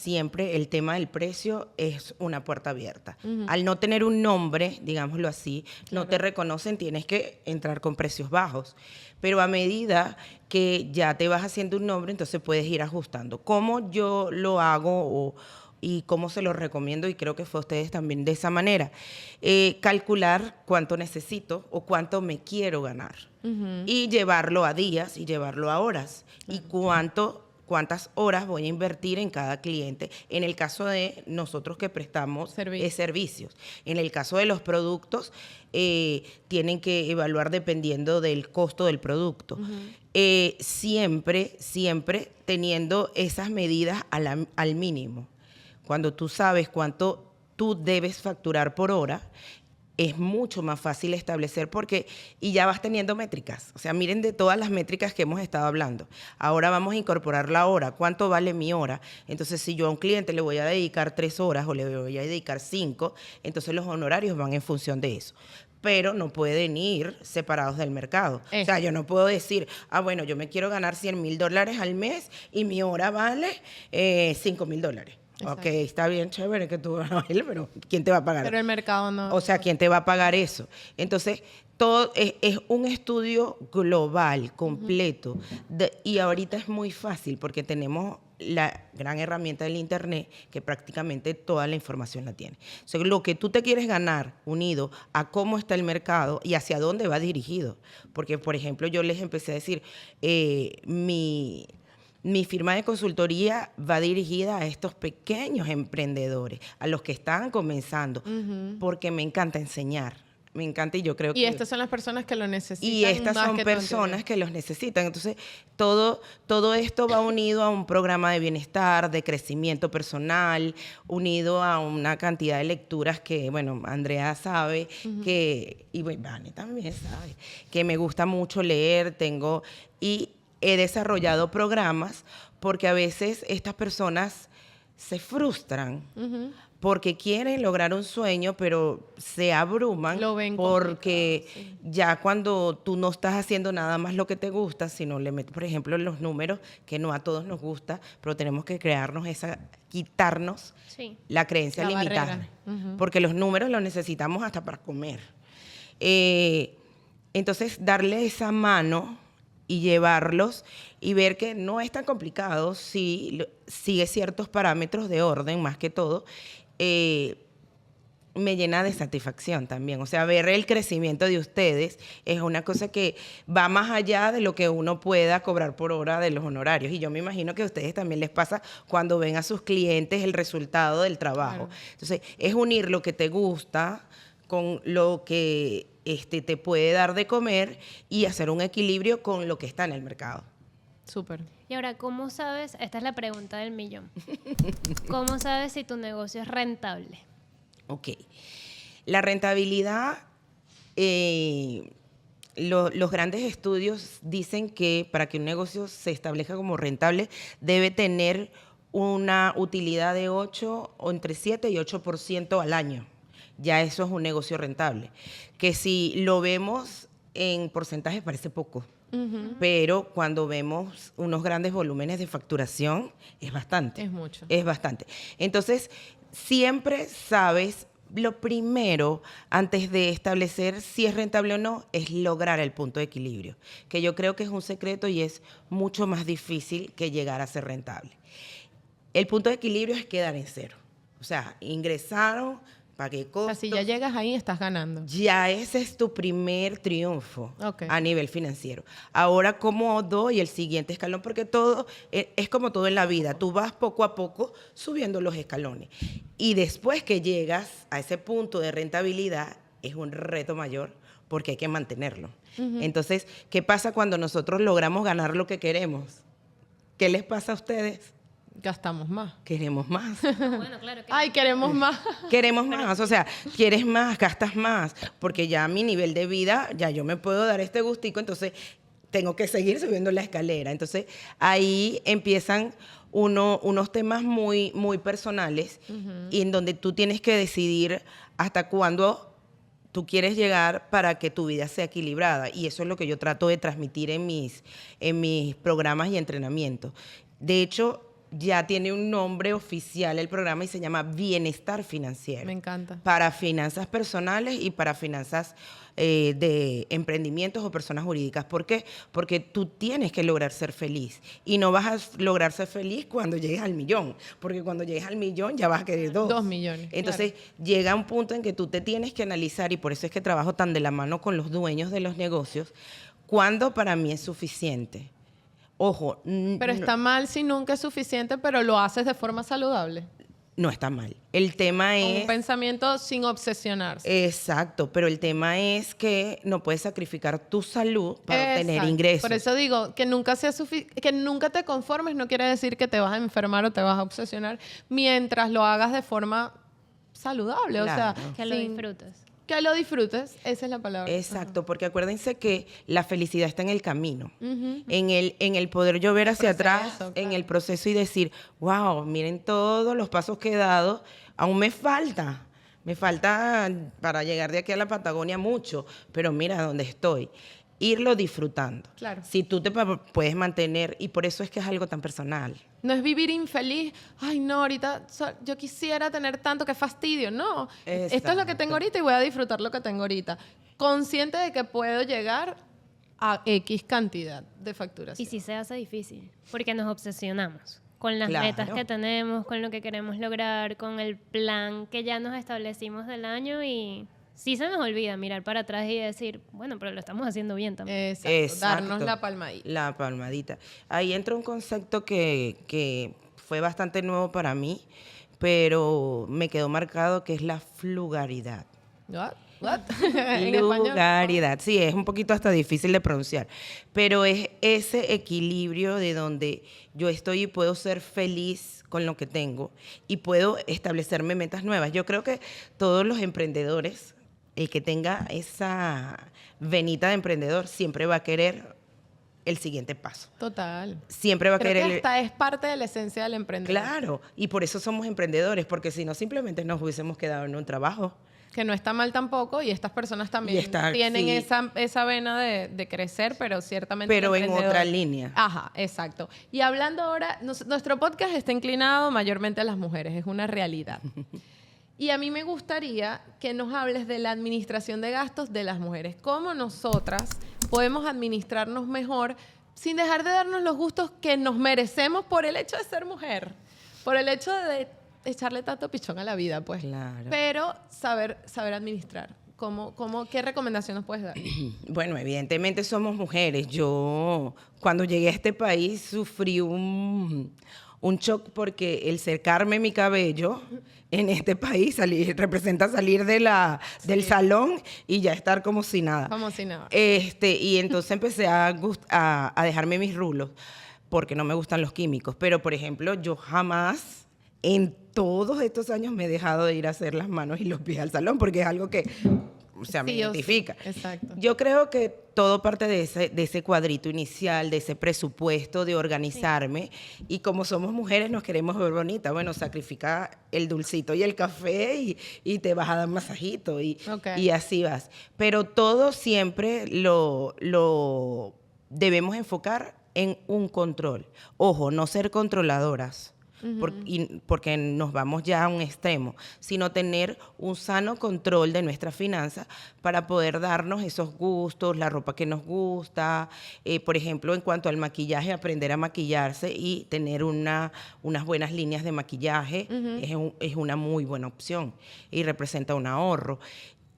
E: el tema del precio es una puerta abierta. Al no tener un nombre, digámoslo así, no te reconocen, tienes que entrar con precios bajos. Pero a medida que ya te vas haciendo un nombre, entonces puedes ir ajustando. ¿Cómo yo lo hago y cómo se lo recomiendo? Y creo que fue a ustedes también de esa manera. Calcular cuánto necesito o cuánto me quiero ganar. Y llevarlo a días y llevarlo a horas. Y cuántas horas voy a invertir en cada cliente. En el caso de nosotros que prestamos servicios. En el caso de los productos, tienen que evaluar dependiendo del costo del producto. Siempre teniendo esas medidas al mínimo. Cuando tú sabes cuánto tú debes facturar por hora, es mucho más fácil establecer y ya vas teniendo métricas. O sea, miren de todas las métricas que hemos estado hablando. Ahora vamos a incorporar la hora. ¿Cuánto vale mi hora? Entonces, si yo a un cliente le voy a dedicar 3 horas o le voy a dedicar 5, entonces los honorarios van en función de eso. Pero no pueden ir separados del mercado. O sea, yo no puedo decir, bueno, yo me quiero ganar $100,000 al mes y mi hora vale $5,000.
B: Exacto.
E: Ok, está bien chévere que tú ganas, pero ¿quién te va a pagar?
B: Pero el mercado no.
E: O sea, ¿quién te va a pagar eso? Entonces, todo es un estudio global, completo. Y ahorita es muy fácil porque tenemos la gran herramienta del Internet, que prácticamente toda la información la tiene. O sea, lo que tú te quieres ganar unido a cómo está el mercado y hacia dónde va dirigido. Porque, por ejemplo, yo les empecé a decir, mi firma de consultoría va dirigida a estos pequeños emprendedores, a los que están comenzando, porque me encanta enseñar. Me encanta y yo creo que...
B: Y estas son las personas que lo necesitan.
E: Y estas
B: más
E: son
B: que
E: personas que los necesitan. Entonces, todo esto va unido a un programa de bienestar, de crecimiento personal, unido a una cantidad de lecturas que, bueno, Andrea sabe, y bueno, Vane también sabe, que me gusta mucho leer, y he desarrollado programas porque a veces estas personas se frustran porque quieren lograr un sueño, pero se abruman porque ya cuando tú no estás haciendo nada más lo que te gusta, sino le metes, por ejemplo, los números, que no a todos nos gusta, pero tenemos que quitarnos la creencia limitada. Porque los números los necesitamos hasta para comer. Entonces, darle esa mano y llevarlos y ver que no es tan complicado si sigue ciertos parámetros de orden, más que todo, me llena de satisfacción también. O sea, ver el crecimiento de ustedes es una cosa que va más allá de lo que uno pueda cobrar por hora de los honorarios. Y yo me imagino que a ustedes también les pasa cuando ven a sus clientes el resultado del trabajo. Claro. Entonces, es unir lo que te gusta con lo que te puede dar de comer y hacer un equilibrio con lo que está en el mercado.
B: Súper.
A: Y ahora, ¿cómo sabes? Esta es la pregunta del millón. ¿Cómo sabes si tu negocio es rentable?
E: Ok. La rentabilidad los grandes estudios dicen que para que un negocio se establezca como rentable, debe tener una utilidad de 8 o entre 7 y 8% al año. Ya eso es un negocio rentable. Que si lo vemos en porcentajes parece poco, pero cuando vemos unos grandes volúmenes de facturación es bastante.
B: Es mucho.
E: Es bastante. Entonces, siempre sabes, lo primero, antes de establecer si es rentable o no, es lograr el punto de equilibrio, que yo creo que es un secreto y es mucho más difícil que llegar a ser rentable. El punto de equilibrio es quedar en cero. O sea, ingresaron, pagué
B: O
E: costos.
B: sea, si ya llegas ahí, estás ganando.
E: Ya ese es tu primer triunfo
B: Ok.
E: a nivel financiero. Ahora, ¿cómo doy el siguiente escalón? Porque todo es como todo en la vida. Tú vas poco a poco subiendo los escalones. Y después que llegas a ese punto de rentabilidad, es un reto mayor porque hay que mantenerlo. Entonces, ¿qué pasa cuando nosotros logramos ganar lo que queremos? ¿Qué les pasa a ustedes?
B: Gastamos más.
E: Queremos más.
A: Bueno, claro que
B: Ay, queremos más.
E: Queremos más, o sea, quieres más, gastas más, porque ya mi nivel de vida, ya yo me puedo dar este gustico, entonces tengo que seguir subiendo la escalera. Entonces ahí empiezan unos temas muy, muy personales y en donde tú tienes que decidir hasta cuándo tú quieres llegar para que tu vida sea equilibrada. Y eso es lo que yo trato de transmitir en mis programas y entrenamientos. De hecho, ya tiene un nombre oficial el programa y se llama Bienestar Financiero.
B: Me encanta.
E: Para finanzas personales y para finanzas de emprendimientos o personas jurídicas. ¿Por qué? Porque tú tienes que lograr ser feliz. Y no vas a lograr ser feliz cuando llegues al millón. Porque cuando llegues al millón ya vas a querer
B: 2 millones.
E: Entonces llega un punto en que tú te tienes que analizar, y por eso es que trabajo tan de la mano con los dueños de los negocios, ¿cuándo para mí es suficiente? Ojo,
B: Pero está mal si nunca es suficiente, pero lo haces de forma saludable.
E: no está mal. El tema
B: Con un
E: es...
B: pensamiento sin obsesionarse.
E: Exacto, pero el tema es que no puedes sacrificar tu salud para obtener
B: Exacto.
E: ingresos.
B: Por eso digo que nunca que nunca te conformes no quiere decir que te vas a enfermar o te vas a obsesionar mientras lo hagas de forma saludable,
E: Claro.
B: o sea,
A: que lo
B: sin-
A: disfrutes.
B: que lo disfrutes, esa es la palabra.
E: Exacto, porque acuérdense que la felicidad está en el camino, en el poder yo ver hacia
B: Proceso,
E: atrás,
B: claro.
E: en el proceso y decir, wow, miren todos los pasos que he dado, aún me falta para llegar de aquí a la Patagonia mucho, pero mira dónde estoy. Irlo disfrutando.
B: Claro.
E: Si tú te puedes mantener, y por eso es que es algo tan personal.
B: No es vivir infeliz. Ay, no, ahorita yo quisiera tener tanto, que fastidio. No, esto es lo que tengo ahorita y voy a disfrutar lo que tengo ahorita. Consciente de que puedo llegar a X cantidad de facturación.
A: Y sí se hace difícil, porque nos obsesionamos con las
E: Claro.
A: metas que tenemos, con lo que queremos lograr, con el plan que ya nos establecimos del año y sí se nos olvida mirar para atrás y decir, bueno, pero lo estamos haciendo bien también.
B: Exacto, darnos
E: Exacto.
B: la palmadita.
E: La palmadita. Ahí entra un concepto que fue bastante nuevo para mí, pero me quedó marcado, que es la flugaridad.
B: What? En español.
E: Lugaridad. Sí, es un poquito hasta difícil de pronunciar, pero es ese equilibrio de donde yo estoy y puedo ser feliz con lo que tengo y puedo establecerme metas nuevas. Yo creo que todos los emprendedores, el que tenga esa venita de emprendedor, siempre va a querer el siguiente paso.
B: Total.
E: Siempre va a
B: Creo que
E: querer...
B: hasta es parte de la esencia del emprendedor.
E: Claro, y por eso somos emprendedores, porque si no, simplemente nos hubiésemos quedado en un trabajo.
B: Que no está mal tampoco, y estas personas también
E: Y está-
B: tienen
E: sí.
B: esa vena de crecer, pero ciertamente...
E: Pero
B: el
E: en
B: emprendedor-
E: otra línea.
B: Ajá, exacto. Y hablando ahora, nuestro podcast está inclinado mayormente a las mujeres, es una realidad. Y a mí me gustaría que nos hables de la administración de gastos de las mujeres. ¿Cómo nosotras podemos administrarnos mejor sin dejar de darnos los gustos que nos merecemos por el hecho de ser mujer? Por el hecho de echarle tanto pichón a la vida, pues.
E: Claro.
B: Pero saber administrar. ¿Qué recomendación nos puedes dar?
E: Bueno, evidentemente somos mujeres. Yo, cuando llegué a este país, sufrí un shock porque el secarme mi cabello en este país representa salir del salón y ya estar como si nada.
B: Como si nada.
E: Y entonces empecé a dejarme mis rulos porque no me gustan los químicos. Pero, por ejemplo, yo jamás en todos estos años me he dejado de ir a hacer las manos y los pies al salón porque es algo que o sea, me
B: Sí o sí.
E: identifica.
B: Exacto.
E: Yo creo que todo parte de ese cuadrito inicial, de ese presupuesto, de organizarme. Y como somos mujeres, nos queremos ver bonitas. Bueno, sacrifica el dulcito y el café y te vas a dar masajito y así vas. Pero todo siempre lo debemos enfocar en un control. Ojo, no ser controladoras. Porque nos vamos ya a un extremo, sino tener un sano control de nuestras finanzas para poder darnos esos gustos, la ropa que nos gusta, por ejemplo, en cuanto al maquillaje, aprender a maquillarse y tener unas buenas líneas de maquillaje es una muy buena opción y representa un ahorro.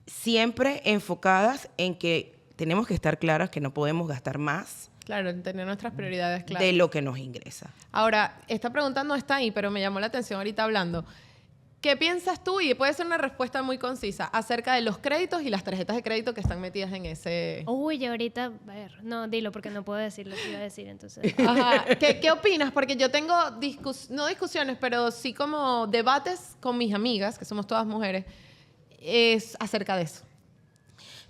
E: Siempre enfocadas en que tenemos que estar claras que no podemos gastar más
B: Claro, tener nuestras prioridades claras.
E: de lo que nos ingresa.
B: Ahora, esta pregunta no está ahí, pero me llamó la atención ahorita hablando. ¿Qué piensas tú? Y puede ser una respuesta muy concisa acerca de los créditos y las tarjetas de crédito que están metidas en ese...
A: Uy, ahorita, a ver, no, dilo porque no puedo decir lo que iba a decir, entonces.
B: Ajá. ¿Qué opinas? Porque yo tengo, no discusiones, pero sí como debates con mis amigas, que somos todas mujeres, es acerca de eso.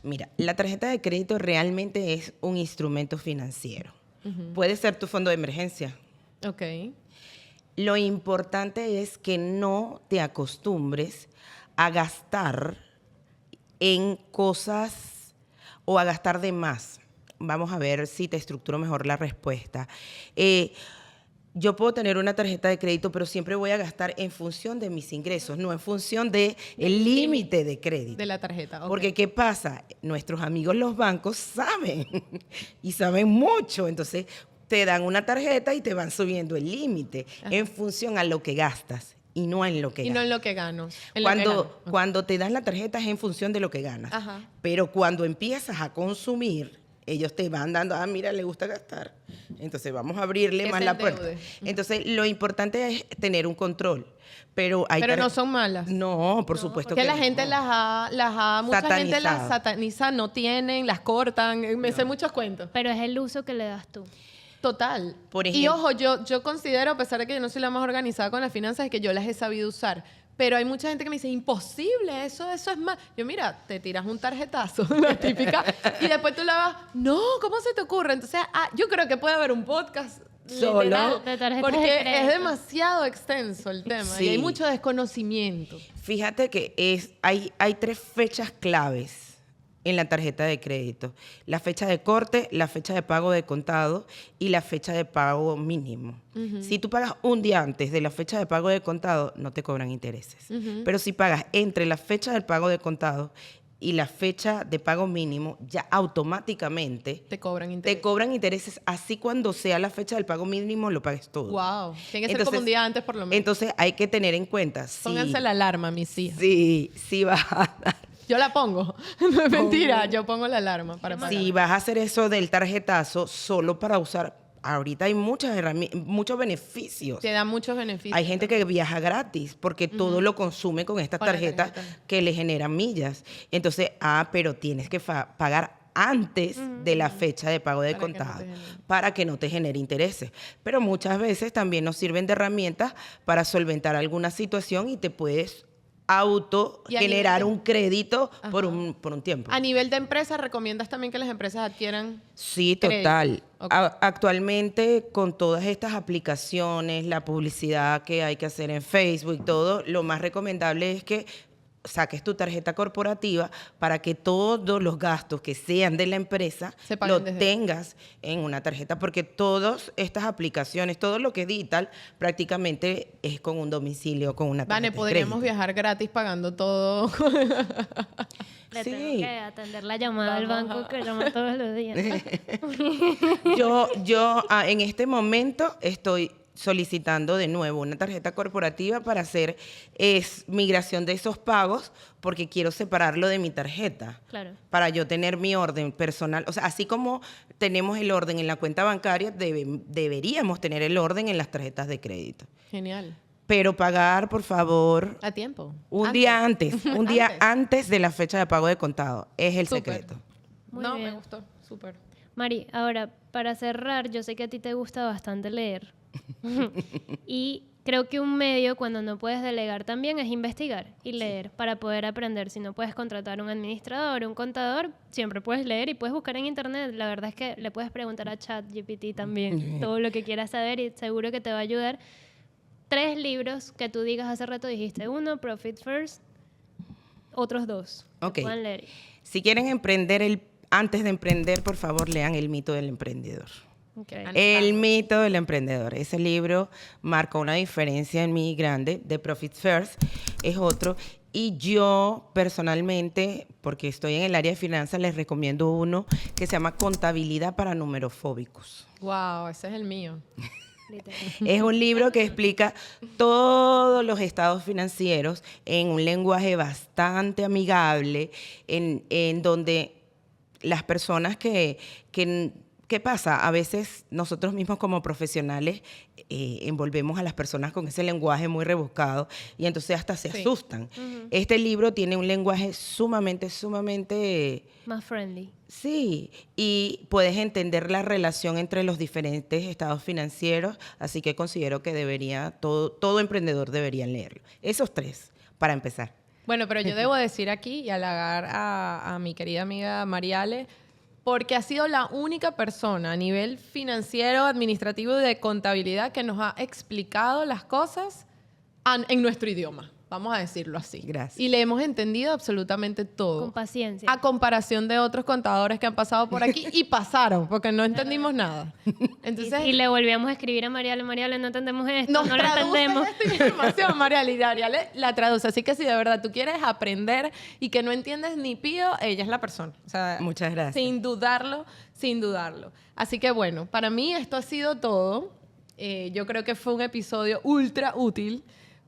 E: Mira, la tarjeta de crédito realmente es un instrumento financiero. Puede ser tu fondo de emergencia.
B: Ok.
E: Lo importante es que no te acostumbres a gastar en cosas o a gastar de más. Vamos a ver si te estructuro mejor la respuesta. Yo puedo tener una tarjeta de crédito, pero siempre voy a gastar en función de mis ingresos, no en función del límite de crédito.
B: De la tarjeta, ok.
E: Porque, ¿qué pasa? Nuestros amigos los bancos saben, y saben mucho. Entonces, te dan una tarjeta y te van subiendo el límite en función a lo que gastas y no en lo que ganas.
B: Y no en lo que gano. En lo que gano.
E: Cuando te dan la tarjeta es en función de lo que ganas.
B: Ajá.
E: Pero cuando empiezas a consumir, ellos te van dando, mira, le gusta gastar. Entonces vamos a abrirle
B: Que
E: más
B: se
E: la
B: endeude.
E: puerta. Entonces lo importante es tener un control. Pero
B: no son malas.
E: No, por supuesto
B: Que
E: que
B: la
E: no.
B: gente mucha gente las
E: Satanizado.
B: sataniza, no tienen, las cortan, me sé muchos cuentos.
A: Pero es el uso que le das tú.
B: Total.
E: Por
B: Y
E: ejemplo.
B: ojo, yo considero, a pesar de que yo no soy la más organizada con las finanzas, es que yo las he sabido usar. Pero hay mucha gente que me dice, imposible, eso es más. Yo, mira, te tiras un tarjetazo, la típica, y después tú la vas, no, ¿cómo se te ocurre? Entonces, yo creo que puede haber un podcast
E: Solo.
B: literal,
A: De tarjetas de
B: porque es
A: crédito.
B: demasiado extenso el tema
E: Sí.
B: y hay mucho desconocimiento.
E: Fíjate que hay 3 fechas claves en la tarjeta de crédito. La fecha de corte, la fecha de pago de contado y la fecha de pago mínimo. Si tú pagas un día antes de la fecha de pago de contado, no te cobran intereses. Pero si pagas entre la fecha del pago de contado y la fecha de pago mínimo, ya automáticamente
B: Te cobran interés.
E: te cobran intereses, así cuando sea la fecha del pago mínimo lo pagues todo.
B: Wow. Tiene que ser como un día antes por lo menos.
E: Entonces hay que tener en cuenta.
B: Pónganse la alarma, mis hijas.
E: Sí vas a dar.
B: Yo la pongo. No es mentira, yo pongo la alarma para pagar.
E: Si vas a hacer eso del tarjetazo solo para usar, ahorita hay muchos beneficios.
B: Te da muchos beneficios.
E: Hay gente que viaja gratis porque todo lo consume con estas
B: Con la
E: tarjetas
B: tarjeta.
E: que le generan millas. Entonces, pero tienes que pagar antes de la fecha de pago de
B: Para que no te
E: contado
B: genere.
E: para que no te genere intereses. Pero muchas veces también nos sirven de herramientas para solventar alguna situación y te puedes
B: Y a
E: generar
B: nivel de-
E: un crédito por
B: Ajá.
E: un tiempo.
B: A nivel de empresa, ¿recomiendas también que las empresas adquieran?
E: Sí,
B: crédito?
E: total.
B: Ok.
E: Actualmente, con todas estas aplicaciones, la publicidad que hay que hacer en Facebook y todo, lo más recomendable es que saques tu tarjeta corporativa para que todos los gastos que sean de la empresa
B: Se paguen
E: lo
B: desde-
E: tengas en una tarjeta, porque todas estas aplicaciones, todo lo que es digital, prácticamente es con un domicilio, con una tarjeta
B: Vane,
E: de
B: podríamos
E: crédito.
B: viajar gratis pagando todo.
A: Le
E: Sí.
A: tengo que atender la llamada al banco que llama todos los días.
E: Yo en este momento estoy solicitando de nuevo una tarjeta corporativa para hacer migración de esos pagos porque quiero separarlo de mi tarjeta.
A: Claro.
E: Para yo tener mi orden personal. O sea, así como tenemos el orden en la cuenta bancaria, deberíamos tener el orden en las tarjetas de crédito.
B: Genial.
E: Pero pagar, por favor,
B: A tiempo.
E: un día antes
B: Antes.
E: antes de la fecha de pago de contado. Es el
B: Súper.
E: secreto.
A: Muy
B: no,
A: bien.
B: me gustó. Súper.
A: Mari, ahora, para cerrar, yo sé que a ti te gusta bastante leer. Y creo que un medio cuando no puedes delegar también es investigar y leer para poder aprender. Si no puedes contratar un administrador, un contador, siempre puedes leer y puedes buscar en internet. La verdad es que le puedes preguntar a ChatGPT también todo lo que quieras saber y seguro que te va a ayudar. 3 libros que tú digas, hace rato dijiste 1, Profit First, otros 2
E: Ok.
A: puedan leer.
E: Si quieren emprender, antes de emprender, por favor, lean El mito del emprendedor.
A: Okay.
E: El mito del emprendedor. Ese libro marcó una diferencia en mí grande. The Profit First es otro. Y yo, personalmente, porque estoy en el área de finanzas, les recomiendo uno que se llama Contabilidad para numerofóbicos.
B: Wow, ese es el mío.
E: Es un libro que explica todos los estados financieros en un lenguaje bastante amigable, en donde las personas ¿qué pasa? A veces nosotros mismos como profesionales envolvemos a las personas con ese lenguaje muy rebuscado y entonces hasta se asustan. Este libro tiene un lenguaje sumamente
A: Más friendly.
E: Sí, y puedes entender la relación entre los diferentes estados financieros, así que considero que todo emprendedor debería leerlo. Esos 3, para empezar.
B: Bueno, pero yo debo decir aquí y halagar a mi querida amiga Mariale, porque ha sido la única persona a nivel financiero, administrativo y de contabilidad que nos ha explicado las cosas en nuestro idioma. Vamos a decirlo así.
E: Gracias.
B: Y le hemos entendido absolutamente todo.
A: Con paciencia.
B: A comparación de otros contadores que han pasado por aquí y pasaron, porque no entendimos nada. Entonces,
A: Y le volvíamos a escribir a Mariale, no entendemos esto,
B: nos
A: no lo entendemos.
B: traduces esta información, Mariale, y Mariale la traduce. Así que si de verdad tú quieres aprender y que no entiendes ni pío, ella es la persona. O sea,
E: Muchas gracias.
B: Sin dudarlo, sin dudarlo. Así que bueno, para mí esto ha sido todo. Yo creo que fue un episodio ultra útil,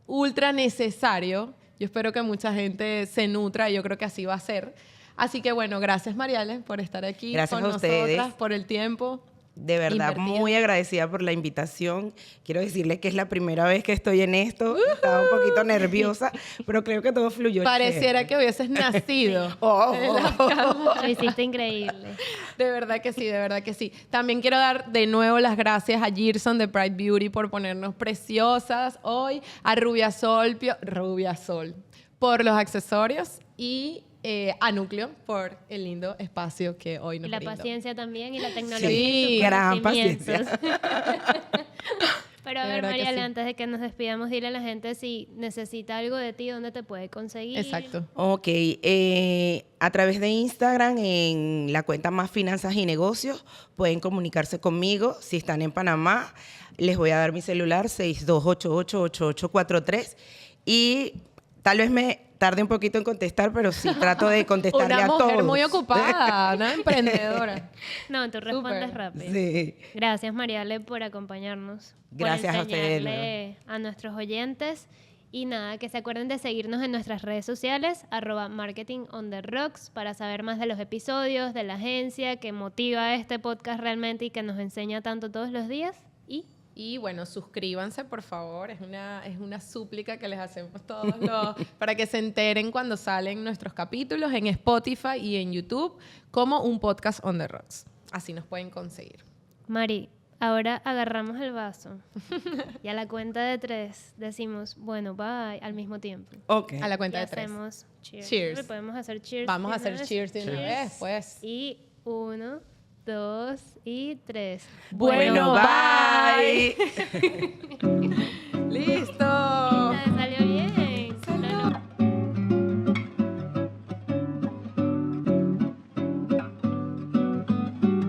B: ultra necesario. Yo espero que mucha gente se nutra y yo creo que así va a ser. Así que bueno, gracias Mariale por estar aquí
E: Gracias
B: con
E: a ustedes.
B: nosotras, por el tiempo.
E: De verdad,
B: Invertido.
E: muy agradecida por la invitación. Quiero decirles que es la primera vez que estoy en esto. Estaba un poquito nerviosa, pero creo que todo fluyó.
B: Pareciera
E: chévere.
B: que hubieses nacido.
E: Oh.
A: Lo hiciste increíble.
B: De verdad que sí, de verdad que sí. También quiero dar de nuevo las gracias a Gerson de Pride Beauty por ponernos preciosas hoy, a Rubiasol por los accesorios y a Núcleo por el lindo espacio que hoy nos
A: Y la
B: brindó.
A: paciencia también y la tecnología.
B: Sí,
A: y sus
E: gran
A: conocimientos. Pero a
B: De
A: ver,
B: verdad que
A: Mariale,
B: sí.
A: antes de que nos despidamos, dile a la gente si necesita algo de ti, dónde te puede conseguir.
B: Exacto.
E: Ok, a través de Instagram, en la cuenta Más Finanzas y Negocios, pueden comunicarse conmigo. Si están en Panamá, les voy a dar mi celular, 62888843. Y tal vez me tarde un poquito en contestar, pero sí trato de contestarle
B: Una
E: a todos.
B: mujer muy ocupada, una emprendedora.
A: No, tú respondes
B: Súper.
A: rápido.
E: Sí.
A: Gracias, Mariale, por acompañarnos.
E: Gracias
A: por
E: a ustedes,
A: enseñarle a nuestros oyentes. Y nada, que se acuerden de seguirnos en nuestras redes sociales, @marketingonTheRocks, para saber más de los episodios, de la agencia, que motiva este podcast realmente y que nos enseña tanto todos los días.
B: Y bueno, suscríbanse, por favor. Es una súplica que les hacemos todos para que se enteren cuando salen nuestros capítulos en Spotify y en YouTube como un podcast on the rocks. Así nos pueden conseguir.
A: Mari, ahora agarramos el vaso y a la cuenta de 3 decimos, bueno, bye, al mismo tiempo.
E: Ok.
B: A la
A: Y
B: cuenta de 3.
A: hacemos cheers.
B: Cheers.
A: Podemos hacer cheers.
B: Vamos a
A: de una
B: hacer
A: vez?
B: cheers de una vez, pues.
A: Y 1, 2 y 3.
E: Bueno, bye.